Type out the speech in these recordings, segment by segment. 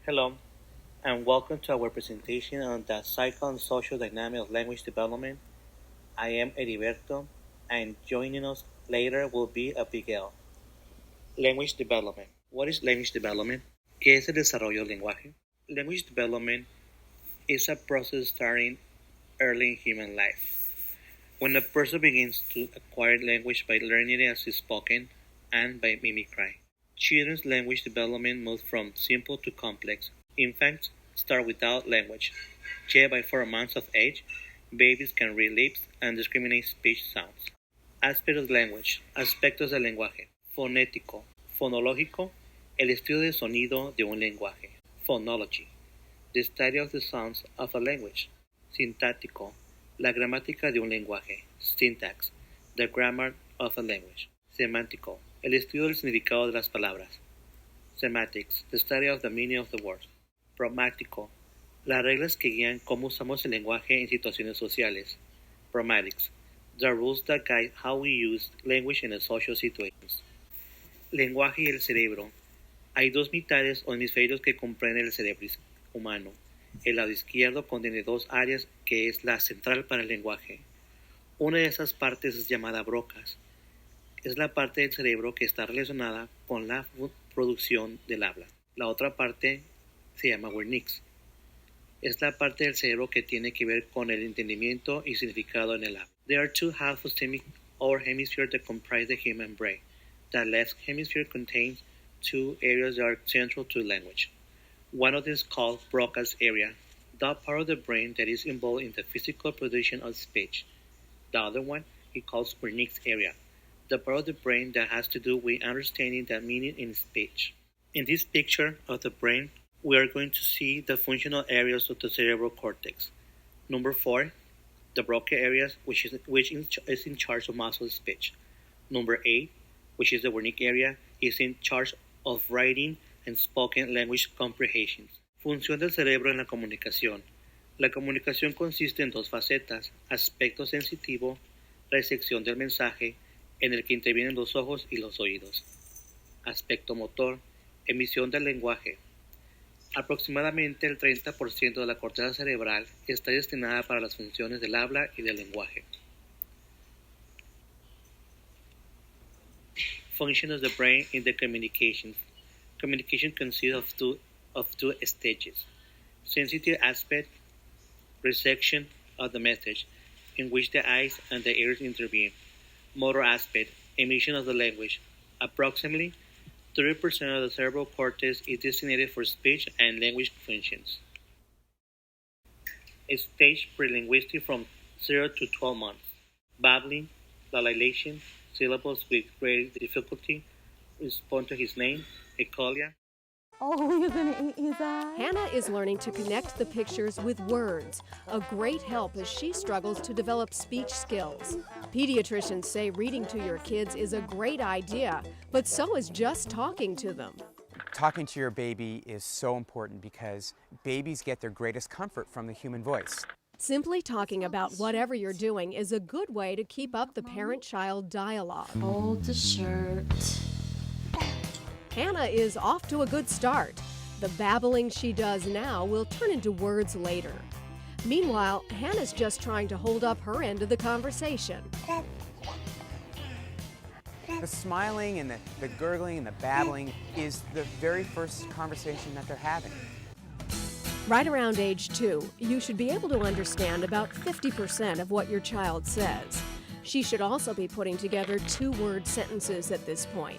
Hello, and welcome to our presentation on the cycle and social dynamic of language development. I am Heriberto, and joining us later will be Abigaile. Language development. What is language development? ¿Qué es el desarrollo del lenguaje? Language development is a process starting early in human life. When a person begins to acquire language by learning it as it's spoken and by mimicry. Children's language development moves from simple to complex. Infants start without language. Yet by 4 months of age, babies can read lips and discriminate speech sounds. Aspectos de language. Aspectos del lenguaje. Fonético. Fonológico. El estudio del sonido de un lenguaje. Phonology. The study of the sounds of a language. Sintáctico. La gramática de un lenguaje. Syntax. The grammar of a language. Semántico. El estudio del significado de las palabras. Semantics. The study of the meaning of the words. Pragmático. Las reglas que guían cómo usamos el lenguaje en situaciones sociales. Pragmatics. The rules that guide how we use language in social situations. Lenguaje y el cerebro. Hay dos mitades o hemisferios que comprenden el cerebro humano. El lado izquierdo contiene dos áreas que es la central para el lenguaje. Una de esas partes es llamada brocas. Es la parte del cerebro que está relacionada con la producción del habla. La otra parte se llama Wernicke. Es la parte del cerebro que tiene que ver con el entendimiento y significado en el habla. There are two halves of or hemispheres that comprise the human brain. The left hemisphere contains two areas that are central to language. One of them is called Broca's area, that part of the brain that is involved in the physical production of speech. The other one is called Wernicke's area, the part of the brain that has to do with understanding the meaning in speech. In this picture of the brain, we are going to see the functional areas of the cerebral cortex. Number 4, the Broca areas, which is in charge of muscle speech. Number 8, which is the Wernicke area, is in charge of writing and spoken language comprehension. Función del cerebro en la comunicación. La comunicación consiste en dos facetas: aspecto sensitivo, recepción del mensaje, en el que intervienen los ojos y los oídos. Aspecto motor, emisión del lenguaje. Aproximadamente el 30% de la corteza cerebral está destinada para las funciones del habla y del lenguaje. Function of the brain in the communication. Communication consists of two stages. Sensitive aspect, reception of the message, in which the eyes and the ears intervene. Motor aspect, emission of the language. Approximately 30% of the cerebral cortex is designated for speech and language functions. Stage prelinguistic from 0 to 12 months. Babbling, dilation, syllables with great difficulty, respond to his name, ecolalia. Oh, you're gonna eat his eye? Hannah is learning to connect the pictures with words, a great help as she struggles to develop speech skills. Pediatricians say reading to your kids is a great idea, but so is just talking to them. Talking to your baby is so important because babies get their greatest comfort from the human voice. Simply talking about whatever you're doing is a good way to keep up the parent-child dialogue. Fold the shirt. Hannah is off to a good start. The babbling she does now will turn into words later. Meanwhile, Hannah's just trying to hold up her end of the conversation. The smiling and the gurgling and the babbling is the very first conversation that they're having. Right around age 2, you should be able to understand about 50% of what your child says. She should also be putting together 2-word sentences at this point.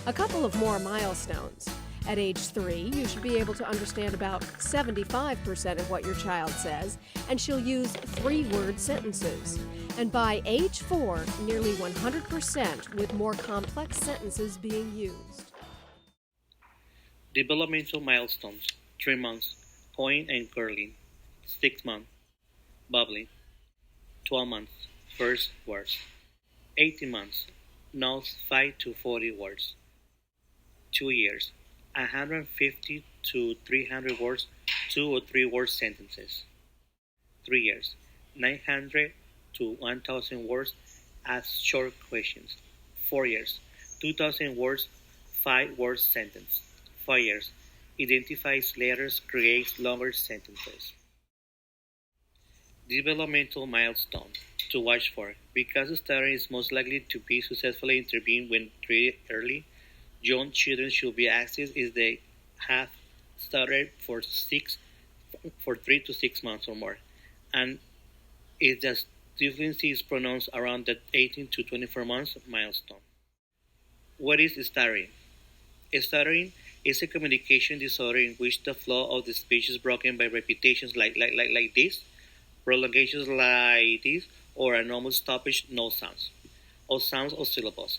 A couple of more milestones. At age 3, you should be able to understand about 75% of what your child says, and she'll use 3-word sentences. And by age 4, nearly 100% with more complex sentences being used. Developmental milestones: 3 months, point and curling; 6 months, bubbling; 12 months, first words; 18 months, knows 5 to 40 words; 2 years, 150 to 300 words, 2 or 3 word sentences; 3 years, 900 to 1,000 words as short questions; 4 years, 2,000 words, 5 word sentence; 5 years, identifies letters, creates longer sentences. Developmental milestone to watch for. Because stuttering is most likely to be successfully intervened when treated early, young children should be accessed if they have stuttered for 3 to 6 months or more, and if the deficiency is pronounced around the 18 to 24 months milestone. What is stuttering? Stuttering is a communication disorder in which the flow of the speech is broken by repetitions like this, prolongations like this, or a normal stoppage, no sounds, or sounds or syllables.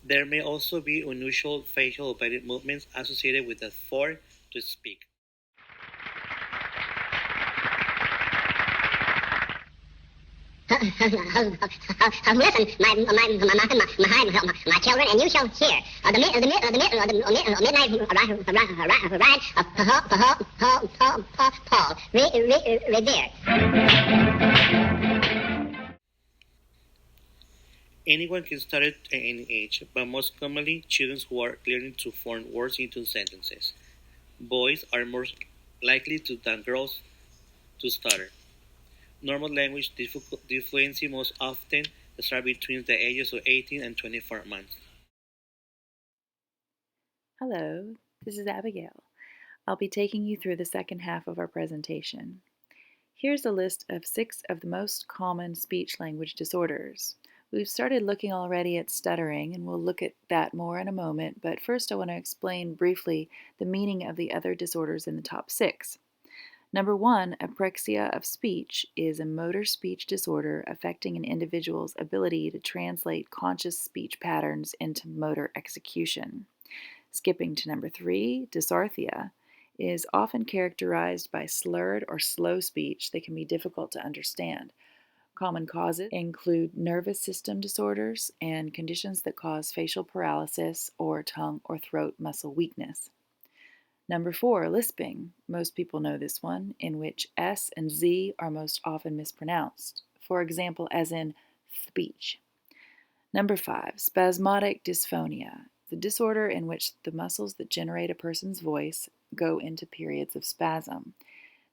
There may also be unusual facial or body movements associated with the form to speak. Listen, my children, and you shall hear the midnight ride of Paul Revere. Anyone can start at any age, but most commonly children who are learning to form words into sentences. Boys are more likely than girls to stutter. Normal language deficiency most often starts between the ages of 18 and 24 months. Hello, this is Abigaile. I'll be taking you through the second half of our presentation. Here's a list of 6 of the most common speech-language disorders. We've started looking already at stuttering, and we'll look at that more in a moment, but first I want to explain briefly the meaning of the other disorders in the top 6. Number 1, apraxia of speech is a motor speech disorder affecting an individual's ability to translate conscious speech patterns into motor execution. Skipping to number 3, dysarthria is often characterized by slurred or slow speech that can be difficult to understand. Common causes include nervous system disorders and conditions that cause facial paralysis or tongue or throat muscle weakness. Number 4, lisping. Most people know this one, in which S and Z are most often mispronounced. For example, as in speech. Number 5, spasmodic dysphonia, the disorder in which the muscles that generate a person's voice go into periods of spasm.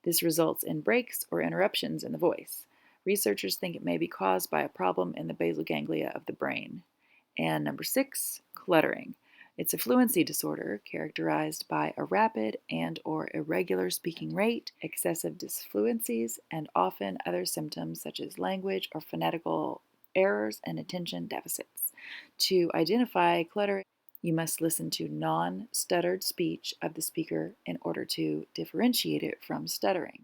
This results in breaks or interruptions in the voice. Researchers think it may be caused by a problem in the basal ganglia of the brain. And number 6, cluttering. It's a fluency disorder characterized by a rapid and or irregular speaking rate, excessive disfluencies, and often other symptoms such as language or phonetical errors and attention deficits. To identify clutter, you must listen to non-stuttered speech of the speaker in order to differentiate it from stuttering.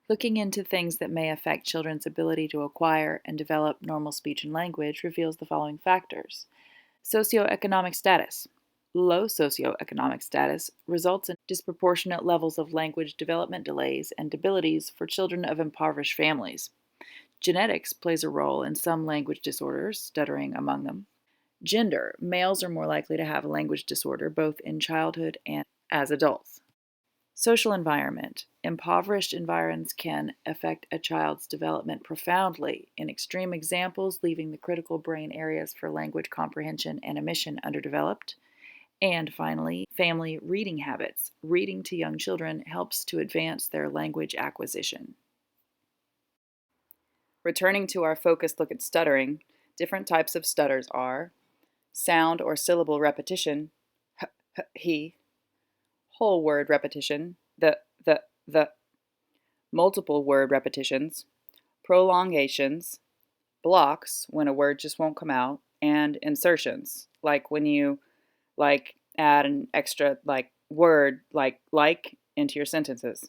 Looking into things that may affect children's ability to acquire and develop normal speech and language reveals the following factors. Socioeconomic status. Low socioeconomic status results in disproportionate levels of language development delays and debilities for children of impoverished families. Genetics plays a role in some language disorders, stuttering among them. Gender. Males are more likely to have a language disorder both in childhood and as adults. Social environment. Impoverished environs can affect a child's development profoundly, in extreme examples leaving the critical brain areas for language comprehension and emission underdeveloped. And finally, family reading habits. Reading to young children helps to advance their language acquisition. Returning to our focused look at stuttering, different types of stutters are sound or syllable repetition, he, whole word repetition, the, multiple word repetitions, prolongations, blocks when a word just won't come out, and insertions, like when you add an extra word like into your sentences.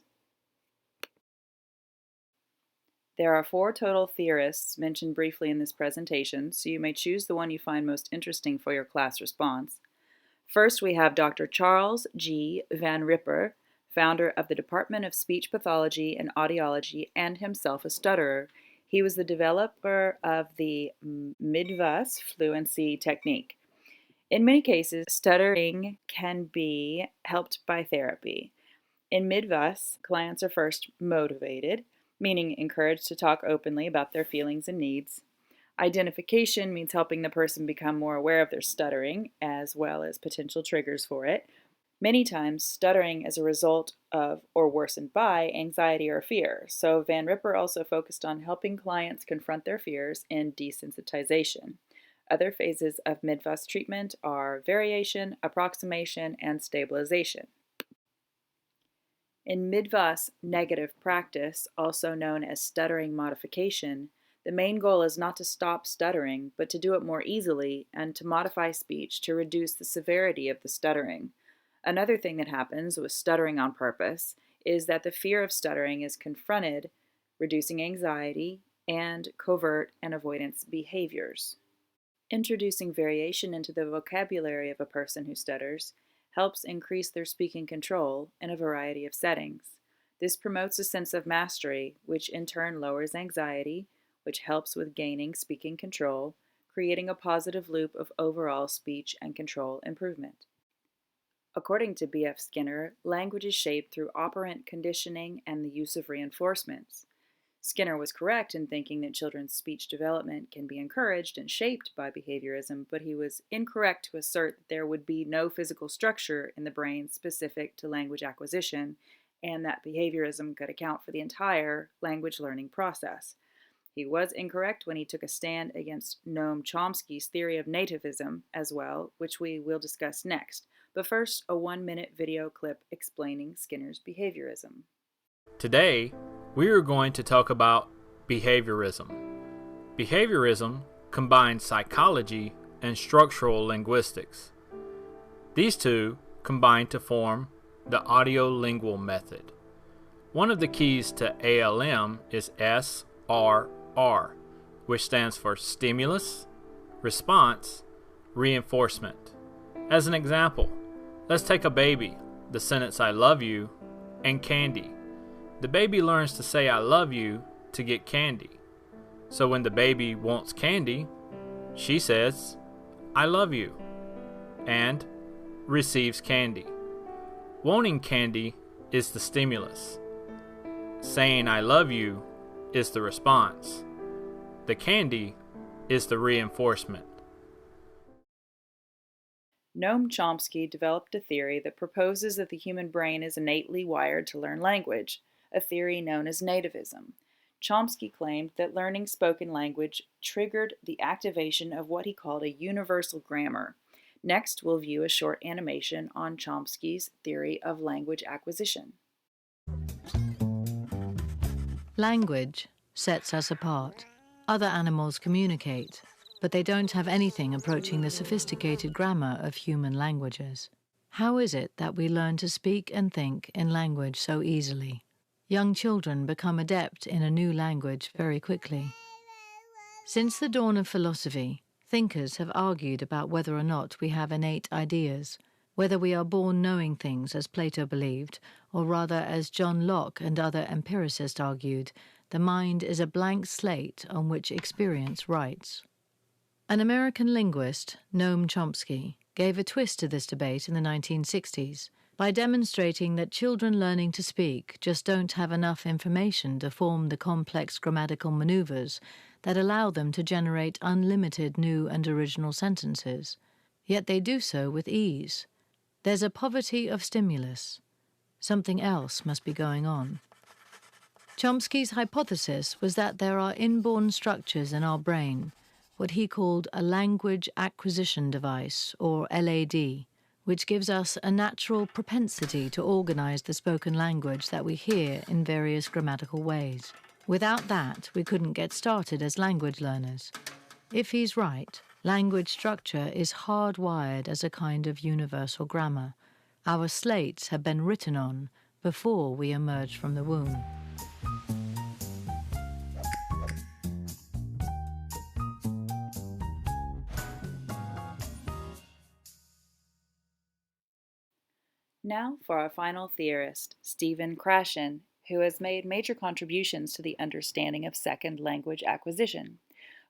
There are 4 total theorists mentioned briefly in this presentation, so you may choose the one you find most interesting for your class response. First, we have Dr. Charles G. Van Ripper, founder of the Department of Speech Pathology and Audiology and himself a stutterer. He was the developer of the Midvus fluency technique. In many cases, stuttering can be helped by therapy. In Midvus, clients are first motivated, meaning encouraged to talk openly about their feelings and needs. Identification means helping the person become more aware of their stuttering, as well as potential triggers for it. Many times, stuttering is a result of, or worsened by, anxiety or fear. So, Van Ripper also focused on helping clients confront their fears in desensitization. Other phases of Midfuss treatment are variation, approximation, and stabilization. In Midfuss negative practice, also known as stuttering modification, the main goal is not to stop stuttering, but to do it more easily and to modify speech to reduce the severity of the stuttering. Another thing that happens with stuttering on purpose is that the fear of stuttering is confronted, reducing anxiety and covert and avoidance behaviors. Introducing variation into the vocabulary of a person who stutters helps increase their speaking control in a variety of settings. This promotes a sense of mastery, which in turn lowers anxiety, which helps with gaining speaking control, creating a positive loop of overall speech and control improvement. According to B.F. Skinner, language is shaped through operant conditioning and the use of reinforcements. Skinner was correct in thinking that children's speech development can be encouraged and shaped by behaviorism, but he was incorrect to assert that there would be no physical structure in the brain specific to language acquisition, and that behaviorism could account for the entire language learning process. He was incorrect when he took a stand against Noam Chomsky's theory of nativism as well, which we will discuss next. But first, a 1-minute video clip explaining Skinner's behaviorism. Today, we are going to talk about behaviorism. Behaviorism combines psychology and structural linguistics. These two combine to form the audiolingual method. One of the keys to ALM is SRR, which stands for stimulus, response, reinforcement. As an example, let's take a baby, the sentence "I love you," and candy. The baby learns to say "I love you" to get candy. So when the baby wants candy, she says, "I love you," and receives candy. Wanting candy is the stimulus. Saying "I love you" is the response. The candy is the reinforcement. Noam Chomsky developed a theory that proposes that the human brain is innately wired to learn language, a theory known as nativism. Chomsky claimed that learning spoken language triggered the activation of what he called a universal grammar. Next, we'll view a short animation on Chomsky's theory of language acquisition. Language sets us apart. Other animals communicate, but they don't have anything approaching the sophisticated grammar of human languages. How is it that we learn to speak and think in language so easily? Young children become adept in a new language very quickly. Since the dawn of philosophy, thinkers have argued about whether or not we have innate ideas, whether we are born knowing things as Plato believed, or rather as John Locke and other empiricists argued, the mind is a blank slate on which experience writes. An American linguist, Noam Chomsky, gave a twist to this debate in the 1960s by demonstrating that children learning to speak just don't have enough information to form the complex grammatical maneuvers that allow them to generate unlimited new and original sentences. Yet they do so with ease. There's a poverty of stimulus. Something else must be going on. Chomsky's hypothesis was that there are inborn structures in our brain, what he called a language acquisition device, or LAD, which gives us a natural propensity to organize the spoken language that we hear in various grammatical ways. Without that, we couldn't get started as language learners. If he's right, language structure is hardwired as a kind of universal grammar. Our slates have been written on before we emerged from the womb. Now for our final theorist, Stephen Krashen, who has made major contributions to the understanding of second language acquisition.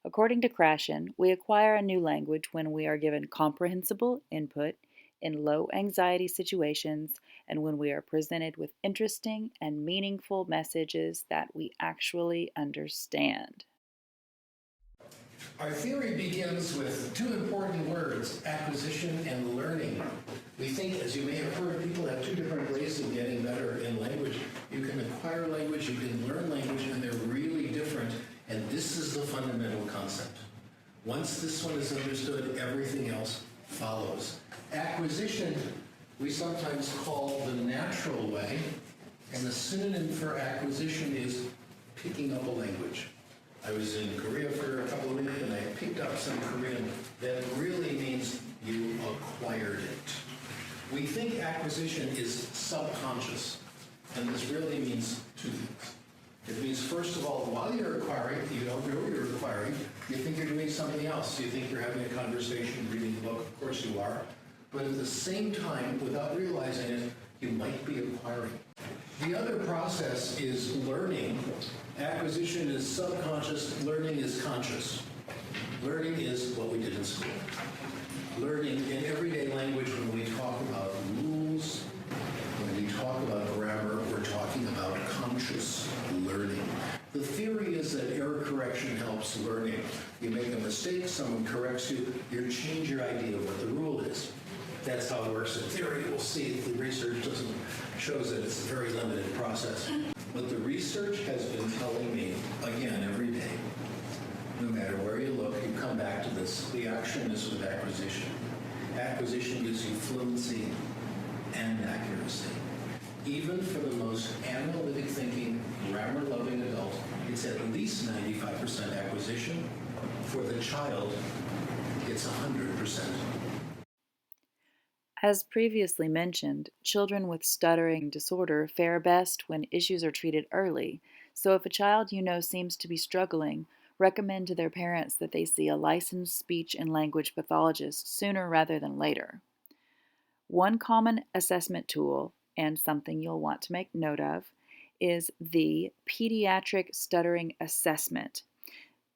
According to Krashen, we acquire a new language when we are given comprehensible input in low anxiety situations and when we are presented with interesting and meaningful messages that we actually understand. Our theory begins with two important words, acquisition and learning. We think, as you may have heard, people have two different ways of getting better in language. You can acquire language, you can learn language, and they're really different. And this is the fundamental concept. Once this one is understood, everything else follows. Acquisition, we sometimes call the natural way, and the synonym for acquisition is picking up a language. I was in Korea for a couple of weeks, and I picked up some Korean. That really means you acquired it. We think acquisition is subconscious, and this really means two things. It means, first of all, while you're acquiring, you don't know you're acquiring, you think you're doing something else. You think you're having a conversation, reading a book, of course you are. But at the same time, without realizing it, you might be acquiring. The other process is learning. Acquisition is subconscious, learning is conscious. Learning is what we did in school. Learning in everyday language, when we talk about rules, when we talk about grammar, we're talking about conscious learning. The theory is that error correction helps learning. You make a mistake, someone corrects you, you change your idea of what the rule is. That's how it works in theory. We'll see. The research shows that it's a very limited process. But the research has been telling me, again, every day, no matter where you look, you come back to this. The action is with acquisition. Acquisition gives you fluency and accuracy. Even for the most analytic thinking, grammar-loving adult, it's at least 95% acquisition. For the child, it's 100%. As previously mentioned, children with stuttering disorder fare best when issues are treated early, so if a child you know seems to be struggling, recommend to their parents that they see a licensed speech and language pathologist sooner rather than later. One common assessment tool, and something you'll want to make note of, is the Pediatric Stuttering Assessment.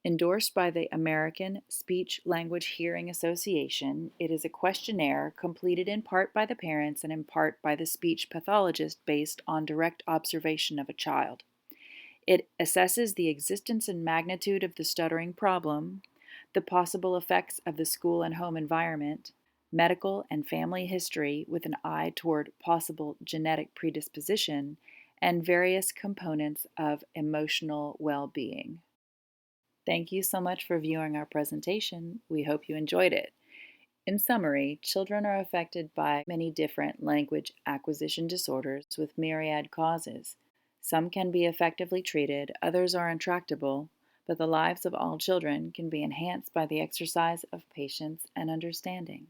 Endorsed by the American Speech Language Hearing Association, it is a questionnaire completed in part by the parents and in part by the speech pathologist based on direct observation of a child. It assesses the existence and magnitude of the stuttering problem, the possible effects of the school and home environment, medical and family history with an eye toward possible genetic predisposition, and various components of emotional well-being. Thank you so much for viewing our presentation. We hope you enjoyed it. In summary, children are affected by many different language acquisition disorders with myriad causes. Some can be effectively treated, others are intractable, but the lives of all children can be enhanced by the exercise of patience and understanding.